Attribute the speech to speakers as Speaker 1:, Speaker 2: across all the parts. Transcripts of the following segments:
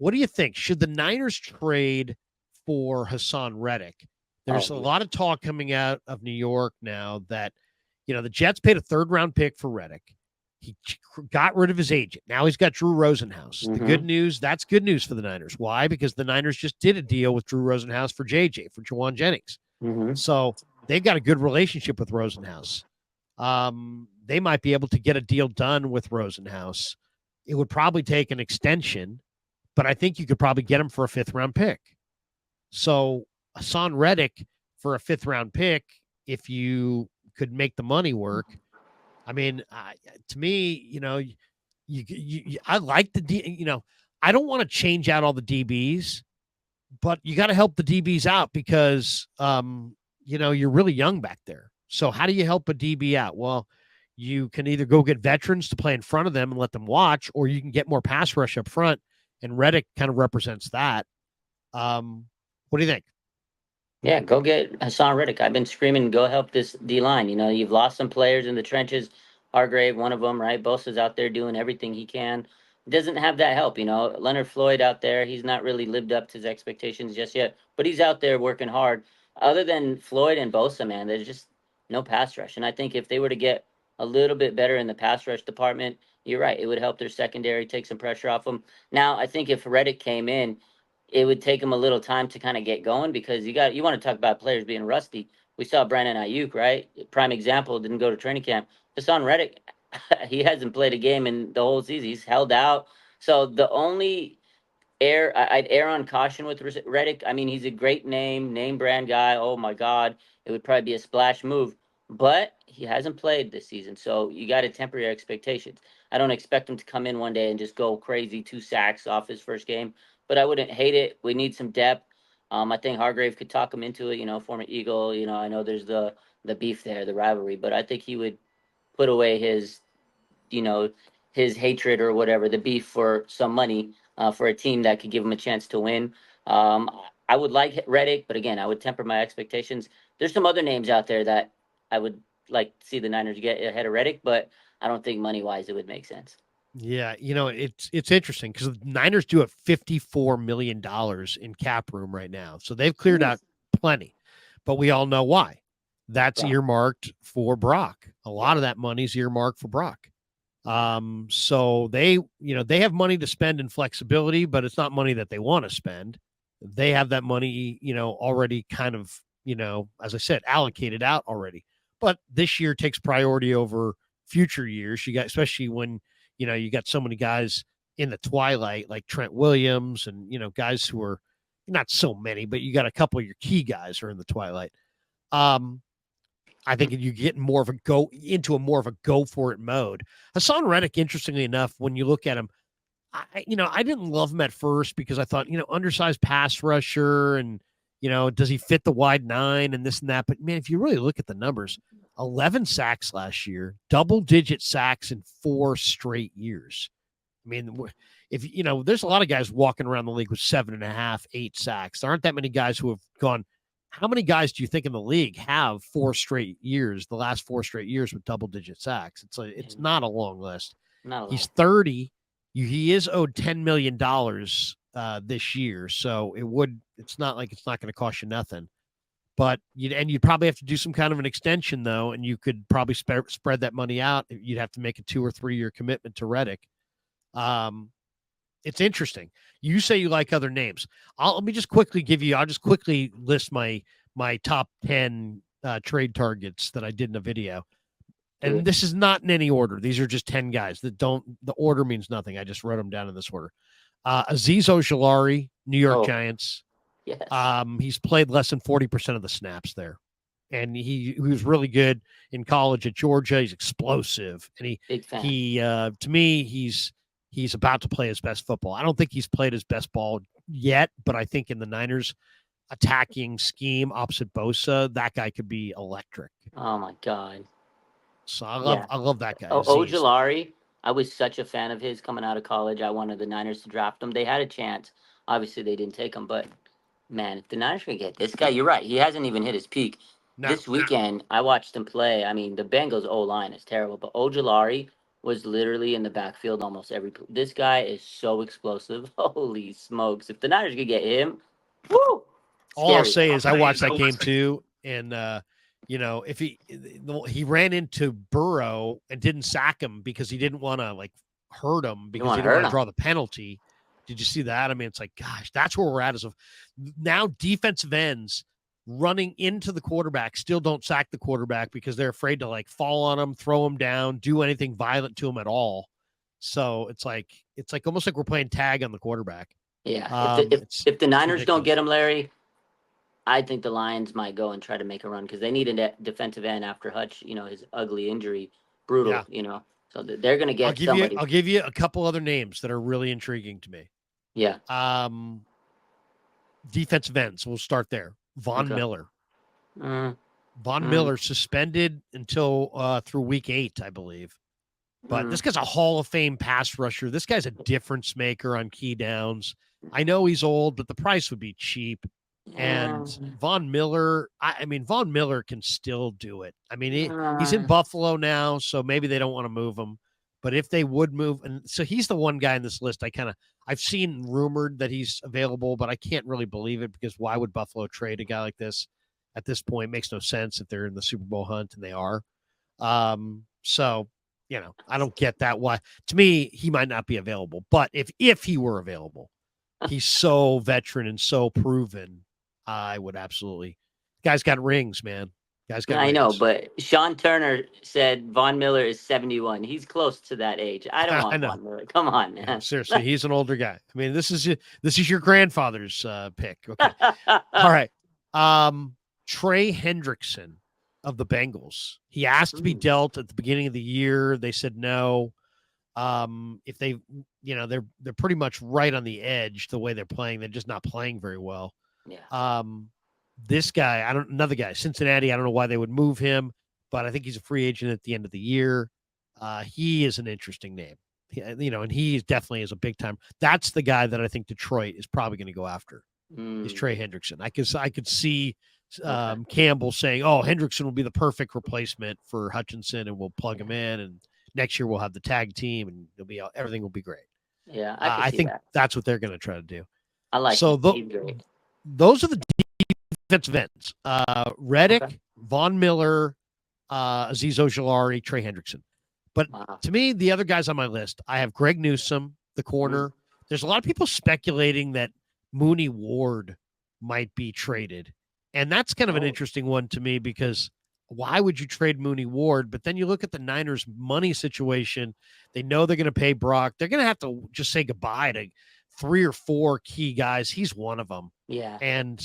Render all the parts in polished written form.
Speaker 1: What do you think? Should the Niners trade for Haason Reddick? There's a lot of talk coming out of New York now that, the Jets paid a third-round pick for Reddick. He got rid of his agent. Now he's got Drew Rosenhaus. The good news, that's good news for the Niners. Why? Because the Niners just did a deal with Drew Rosenhaus for JJ, for Jawan Jennings. So they've got a good relationship with Rosenhaus. They might be able to get a deal done with Rosenhaus. It would probably take an extension, but I think you could probably get him for a fifth-round pick. So Haason Reddick for a fifth-round pick, if you could make the money work. I mean, to me, I like the I don't want to change out all the DBs, but you got to help the DBs out because you're really young back there. So how do you help a DB out? Well, you can either go get veterans to play in front of them and let them watch, or you can get more pass rush up front, and Reddick kind of represents that. What do you think?
Speaker 2: Yeah, go get Haason Reddick. I've been screaming, go help this D line. You've lost some players in the trenches. Hargrave, one of them, right? Bosa's out there doing everything he can. Doesn't have that help. Leonard Floyd out there, he's not really lived up to his expectations just yet, but he's out there working hard. Other than Floyd and Bosa, man, there's just no pass rush. And I think if they were to get a little bit better in the pass rush department, you're right, it would help their secondary, take some pressure off them. Now, I think if Reddick came in, it would take him a little time to kind of get going because you want to talk about players being rusty. We saw Brandon Ayuk, right? Prime example, didn't go to training camp. Haason Reddick, he hasn't played a game in the whole season. He's held out. So the only I'd err on caution with Reddick. I mean, he's a great name brand guy. Oh my God, it would probably be a splash move, but he hasn't played this season, so you got to temper your expectations. I don't expect him to come in one day and just go crazy, 2 sacks off his first game, but I wouldn't hate it. We need some depth. I think Hargrave could talk him into it. Former Eagle. I know there's the beef there, the rivalry, but I think he would put away you know, his hatred or whatever, the beef for some money for a team that could give him a chance to win. Um, I would like Reddick, but again, I would temper my expectations. There's some other names out there that I would like to see the Niners get ahead of Reddick, but I don't think money wise it would make sense.
Speaker 1: Yeah, it's interesting because the Niners do have $54 million in cap room right now, so they've cleared
Speaker 2: Ooh,
Speaker 1: out plenty. But we all know why. That's
Speaker 2: Brock.
Speaker 1: earmarked for Brock. A
Speaker 2: Yeah.
Speaker 1: lot of that money's earmarked for Brock. So they have money to spend in flexibility, but it's not money that they want to spend. They have that money, already kind of, as I said, allocated out already. But this year takes priority over future years. You got, especially when, you got so many guys in the twilight, like Trent Williams and, guys who are not so many, but you got a couple of your key guys are in the twilight. Um, I think you get more of a go for it mode. Haason Reddick, interestingly enough, when you look at him, I didn't love him at first because I thought, undersized pass rusher and, does he fit the wide nine and this and that? But man, if you really look at the numbers, 11 sacks last year, double digit sacks in 4 straight years. I mean, if there's a lot of guys walking around the league with 7.5, 8 sacks. There aren't that many guys who have gone. How many guys do you think in the league have 4 straight years, the last 4 straight years with double digit sacks? It's not a long list.
Speaker 2: Not a
Speaker 1: He's
Speaker 2: lot.
Speaker 1: 30. He is owed $10 million this year, so it's not like it's not going to cost you nothing. But you'd probably have to do some kind of an extension though, and you could probably spread that money out. You'd have to make a 2 or 3 year commitment to Reddick. It's interesting. You say you like other names. Let me just quickly I'll just quickly list my top 10 trade targets that I did in a video. And this is not in any order. These are just 10 guys the order means nothing. I just wrote them down in this order. Azeez Ojulari, New York Giants.
Speaker 2: Yes.
Speaker 1: He's played less than 40% of the snaps there. And he was really good in college at Georgia. He's explosive. And
Speaker 2: Big fan.
Speaker 1: to me, he's about to play his best football. I don't think he's played his best ball yet, but I think in the Niners attacking scheme opposite Bosa, that guy could be electric.
Speaker 2: Oh my God.
Speaker 1: So I love that guy.
Speaker 2: Ojulari, I was such a fan of his coming out of college. I wanted the Niners to draft him. They had a chance. Obviously, they didn't take him, but man, if the Niners can get this guy, you're right. He hasn't even hit his peak.
Speaker 1: No.
Speaker 2: This weekend, I watched him play. I mean, the Bengals O line is terrible, but Ojulari, was literally in the backfield almost This guy is so explosive. Holy smokes! If the Niners could get him, woo,
Speaker 1: All I'll
Speaker 2: scary.
Speaker 1: say is I watched that game too, and if he ran into Burrow and didn't sack him because he didn't want to like hurt him because he didn't want to draw the penalty. Did you see that? I mean, it's like, gosh, that's where we're at as of now. Defensive ends running into the quarterback still don't sack the quarterback because they're afraid to like fall on him, throw him down, do anything violent to him at all. So it's like almost like we're playing tag on the quarterback.
Speaker 2: Yeah, if the Niners don't get him, Larry, I think the Lions might go and try to make a run because they need a defensive end after Hutch, his ugly injury, brutal, So they're going to get somebody.
Speaker 1: I'll give you a couple other names that are really intriguing to me.
Speaker 2: Yeah.
Speaker 1: Defensive ends. We'll start there. Von Miller. Von Miller suspended until through week 8, I believe. But this guy's a Hall of Fame pass rusher. This guy's a difference maker on key downs. I know he's old, but the price would be cheap. And Von Miller, Von Miller can still do it. I mean, he's in Buffalo now, so maybe they don't want to move him. But if they would move, and so he's the one guy in this list I've seen rumored that he's available, but I can't really believe it because why would Buffalo trade a guy like this at this point? It makes no sense if they're in the Super Bowl hunt, and they are. So, I don't get that. Why? To me, he might not be available. But if he were available, he's so veteran and so proven. I would absolutely. Guy's got rings, man.
Speaker 2: I know, but Sean Turner said Von Miller is 71. He's close to that age. I don't want Von Miller. Come on, man.
Speaker 1: Yeah, seriously, he's an older guy. I mean, this is your grandfather's pick. Okay. All right. Trey Hendrickson of the Bengals. He asked to be dealt at the beginning of the year. They said no. If they, they're pretty much right on the edge the way they're playing. They're just not playing very well.
Speaker 2: Yeah.
Speaker 1: This guy, another guy, Cincinnati. I don't know why they would move him, but I think he's a free agent at the end of the year. He is an interesting name, and he definitely is a big time. That's the guy that I think Detroit is probably going to go after. Is Trey Hendrickson. I could see Campbell saying, "Oh, Hendrickson will be the perfect replacement for Hutchinson, and we'll plug him in, and next year we'll have the tag team, and everything will be great."
Speaker 2: Yeah,
Speaker 1: I think that's what they're going to try to do.
Speaker 2: I like. So
Speaker 1: those are the defensive ends. Reddick, Von Miller, Azeez Ojulari, Trey Hendrickson. But to me, the other guys on my list, I have Greg Newsome, the corner. There's a lot of people speculating that Mooney Ward might be traded. And that's kind of an interesting one to me because why would you trade Mooney Ward? But then you look at the Niners' money situation. They know they're going to pay Brock. They're going to have to just say goodbye to 3 or 4 key guys. He's one of them.
Speaker 2: Yeah.
Speaker 1: And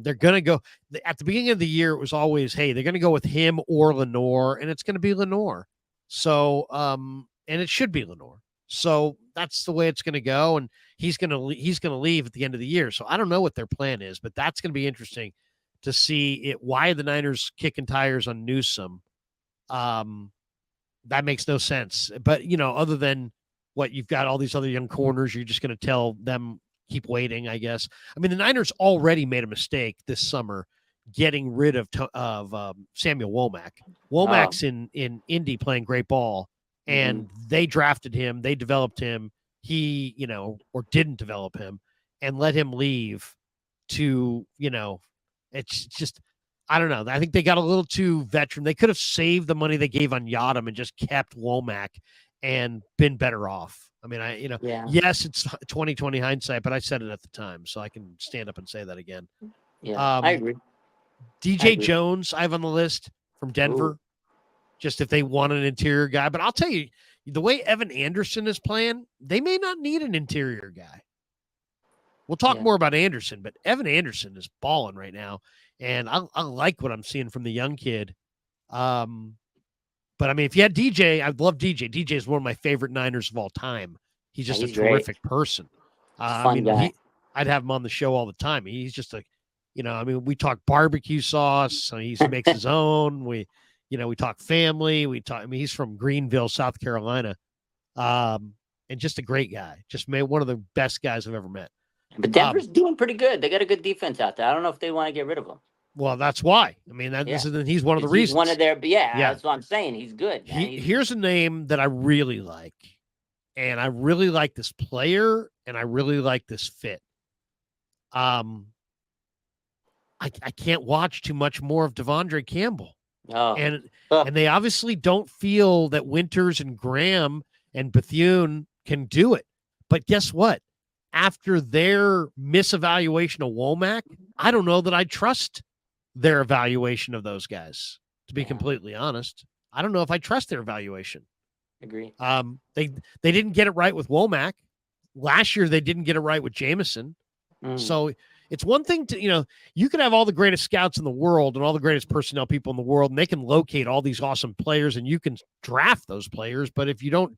Speaker 1: they're going to go at the beginning of the year. It was always, hey, they're going to go with him or Lenore, and it's going to be Lenore. So, and it should be Lenore. So that's the way it's going to go. And he's going to leave at the end of the year. So I don't know what their plan is, but that's going to be interesting to see why the Niners kicking tires on Newsome. That makes no sense. But, other than what you've got all these other young corners, you're just going to tell them keep waiting, I guess. I mean, the Niners already made a mistake this summer getting rid of Samuel Womack. Womack's in Indy playing great ball, and they drafted him. They developed him. He, or didn't develop him and let him leave to, it's just, I don't know. I think they got a little too veteran. They could have saved the money they gave on Yadam and just kept Womack and been better off. I mean, yes, it's 2020 hindsight, but I said it at the time, so I can stand up and say that again.
Speaker 2: Yeah, I agree.
Speaker 1: DJ Jones, I have on the list from Denver, just if they want an interior guy. But I'll tell you, the way Evan Anderson is playing, they may not need an interior guy. We'll talk more about Anderson, but Evan Anderson is balling right now, and I like what I'm seeing from the young kid. But, I mean, if you had DJ, I'd love DJ. DJ is one of my favorite Niners of all time. He's just a terrific person.
Speaker 2: Fun guy.
Speaker 1: I'd have him on the show all the time. He's just we talk barbecue sauce. So he makes his own. We talk family. He's from Greenville, South Carolina. And just a great guy. Just one of the best guys I've ever met.
Speaker 2: But Denver's doing pretty good. They got a good defense out there. I don't know if they want to get rid of him.
Speaker 1: Well, that's why. I mean,
Speaker 2: Yeah.
Speaker 1: he's one of the
Speaker 2: He's one of
Speaker 1: reasons.
Speaker 2: their, yeah,
Speaker 1: Yeah.
Speaker 2: that's what I'm saying. He's good, man.
Speaker 1: Here's a name that I really like, and I really like this player, and I really like this fit. Um, I can't watch too much more of Devondre Campbell.
Speaker 2: Oh,
Speaker 1: And
Speaker 2: oh,
Speaker 1: and they obviously don't feel that Winters and Graham and Bethune can do it. But guess what? After their misevaluation of Womack, I don't know that I trust their evaluation of those guys, to be
Speaker 2: yeah,
Speaker 1: completely honest. I don't know if I trust their evaluation.
Speaker 2: agree.
Speaker 1: They didn't get it right with Womack. Last year they didn't get it right with Jameson.
Speaker 2: Mm,
Speaker 1: So it's one thing to, you can have all the greatest scouts in the world and all the greatest personnel people in the world, and they can locate all these awesome players and you can draft those players. But if you don't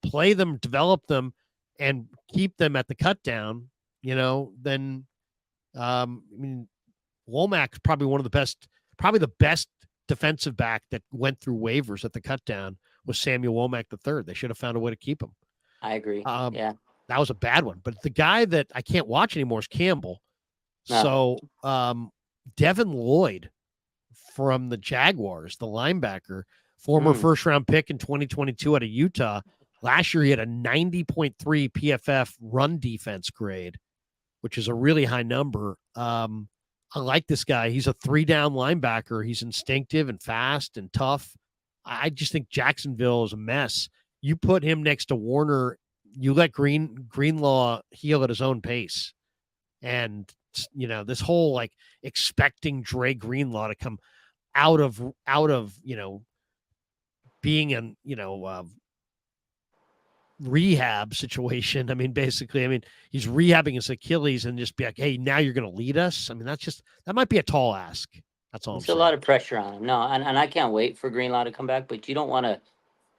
Speaker 1: play them, develop them, and keep them at the cut down, then I mean, Womack's probably probably the best defensive back that went through waivers at the cut down was Samuel Womack III. They should have found a way to keep him.
Speaker 2: I agree.
Speaker 1: Um,
Speaker 2: Yeah.
Speaker 1: that was a bad one. But the guy that I can't watch anymore is Campbell.
Speaker 2: No.
Speaker 1: So Devin Lloyd from the Jaguars, the linebacker, former
Speaker 2: Mm,
Speaker 1: first round pick in 2022 out of Utah. Last year, he had a 90.3 PFF run defense grade, which is a really high number. I like this guy. He's a 3-down linebacker. He's instinctive and fast and tough. I just think Jacksonville is a mess. You put him next to Warner, you let Greenlaw heal at his own pace. And this whole like expecting Dre Greenlaw to come out of being in rehab situation. I mean, basically, he's rehabbing his Achilles and just be like, hey, now you're going to lead us. I mean, that might be a tall ask. That's all I'm
Speaker 2: it's a
Speaker 1: saying.
Speaker 2: lot of pressure on him. No, and I can't wait for Greenlaw to come back, but you don't want to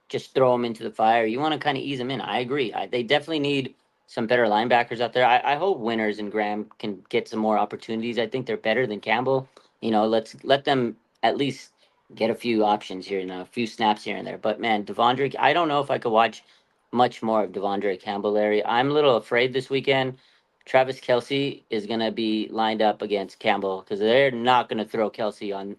Speaker 2: just throw him into the fire. You want to kind of ease him in. I agree. They definitely need some better linebackers out there. I hope Winters and Graham can get some more opportunities. I think they're better than Campbell. Let's let them at least get a few options here and a few snaps here and there. But man, Devondre, I don't know if I could watch much more of Devondre Campbell, Larry. I'm a little afraid this weekend. Travis Kelsey is going to be lined up against Campbell because they're not going to throw Kelsey on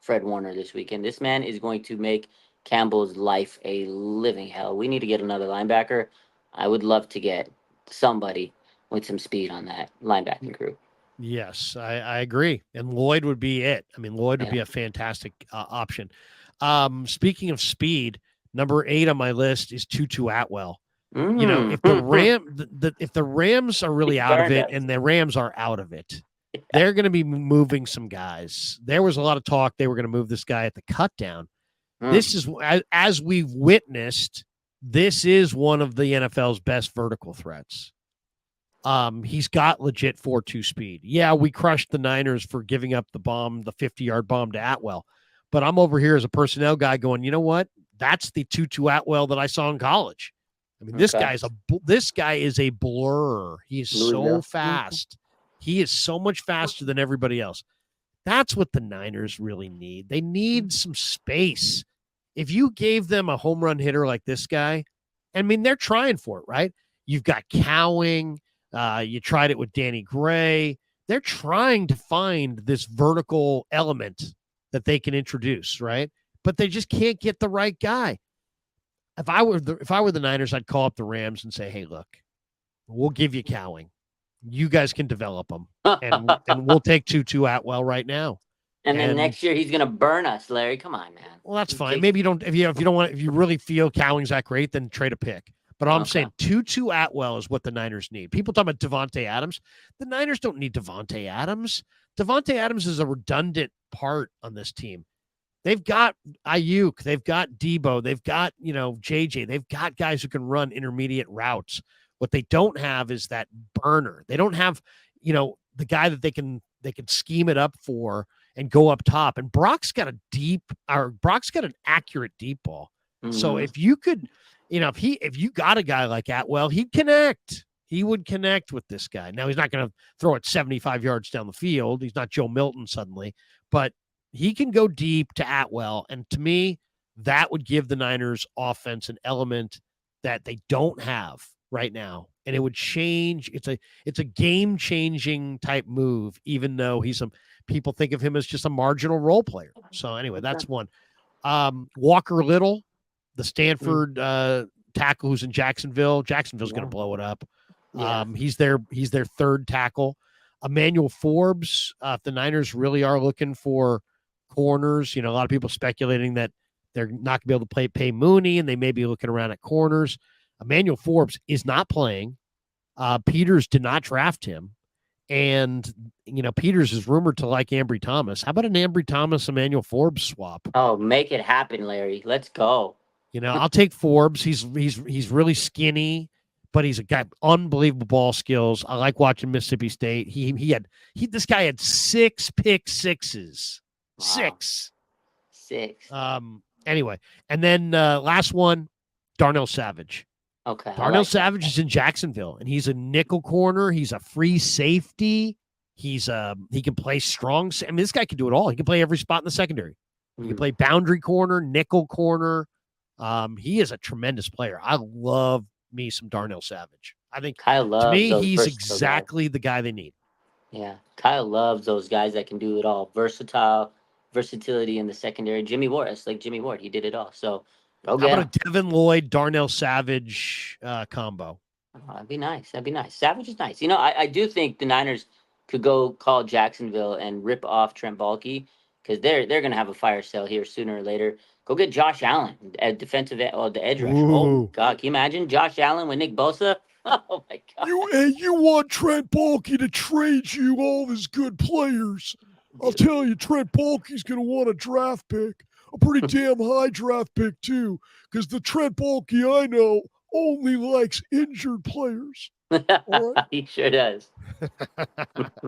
Speaker 2: Fred Warner this weekend. This man is going to make Campbell's life a living hell. We need to get another linebacker. I would love to get somebody with some speed on that linebacking crew.
Speaker 1: Yes, I agree. And Lloyd would be it. I mean, Lloyd would
Speaker 2: Yeah.
Speaker 1: be a fantastic option. Speaking of speed, number 8 on my list is Tutu Atwell. If the Rams are really out of it, and the Rams are out of it, they're going to be moving some guys. There was a lot of talk they were going to move this guy at the cut down. This is, as we've witnessed, this is one of the NFL's best vertical threats. He's got legit 4.2 speed. Yeah, we crushed the Niners for giving up the 50-yard bomb to Atwell. But I'm over here as a personnel guy going, you know what? That's the Tutu Atwell that I saw in college. I mean, this guy is a blur. He is so fast. He is so much faster than everybody else. That's what the Niners really need. They need some space. If you gave them a home run hitter like this guy, I mean, they're trying for it, right? You've got Cowing. You tried it with Danny Gray. They're trying to find this vertical element that they can introduce, right? But they just can't get the right guy. If I were the Niners, I'd call up the Rams and say, "Hey, look, we'll give you Cowing. You guys can develop them, and we'll take Tutu Atwell right now."
Speaker 2: And then next year he's gonna burn us, Larry. Come on, man.
Speaker 1: Well, that's fine. Maybe you don't. If you don't want, if you really feel Cowing's that great, then trade a pick. But I'm saying Tutu Atwell is what the Niners need. People talk about Devontae Adams. The Niners don't need Devontae Adams. Devontae Adams is a redundant part on this team. They've got Ayuk. They've got Debo. They've got, JJ. They've got guys who can run intermediate routes. What they don't have is that burner. They don't have, the guy that they can scheme it up for and go up top. And Brock's got an accurate deep ball. Mm-hmm. So if you could, if you got a guy like Atwell, he'd connect. He would connect with this guy. Now, he's not going to throw it 75 yards down the field. He's not Joe Milton suddenly, but he can go deep to Atwell. And to me, that would give the Niners offense an element that they don't have. right now, and it would change. It's a game changing type move, even though people think of him as just a marginal role player. So anyway, that's one. Walker Little, the Stanford tackle who's in Jacksonville. Jacksonville's going to blow it up. He's their third tackle. Emmanuel Forbes. If the Niners really are looking for corners, a lot of people speculating that they're not going to be able to pay Mooney, and they may be looking around at corners. Emmanuel Forbes is not playing. Peters did not draft him. And, Peters is rumored to like Ambry Thomas. How about an Ambry Thomas, Emmanuel Forbes swap?
Speaker 2: Oh, make it happen, Larry. Let's go.
Speaker 1: I'll take Forbes. He's really skinny, but he's got unbelievable ball skills. I like watching Mississippi State. This guy had 6 pick sixes. Wow. 6. Anyway, and then last one, Darnell Savage.
Speaker 2: Okay.
Speaker 1: Darnell Savage is in Jacksonville, and he's a nickel corner. He's a free safety. He can play strong. I mean, this guy can do it all. He can play every spot in the secondary. He can play boundary corner, nickel corner. He is a tremendous player. I love me some Darnell Savage. I think to me, he's exactly the guy they need.
Speaker 2: Yeah. Kyle loves those guys that can do it all. Versatility in the secondary. Jimmy Ward. It's like Jimmy Ward. He did it all. So
Speaker 1: how about a Devin Lloyd, Darnell Savage combo?
Speaker 2: Oh, that'd be nice. Savage is nice. I do think the Niners could go call Jacksonville and rip off Trent Baalke, because they're going to have a fire sale here sooner or later. Go get Josh Allen at the edge rush. Oh, God. Can you imagine Josh Allen with Nick Bosa? Oh, my God.
Speaker 1: You want Trent Baalke to trade you all his good players. I'll tell you, Trent Baalke's going to want a draft pick. A pretty damn high draft pick, too, because the Trent Baalke I know only likes injured players.
Speaker 2: He sure does.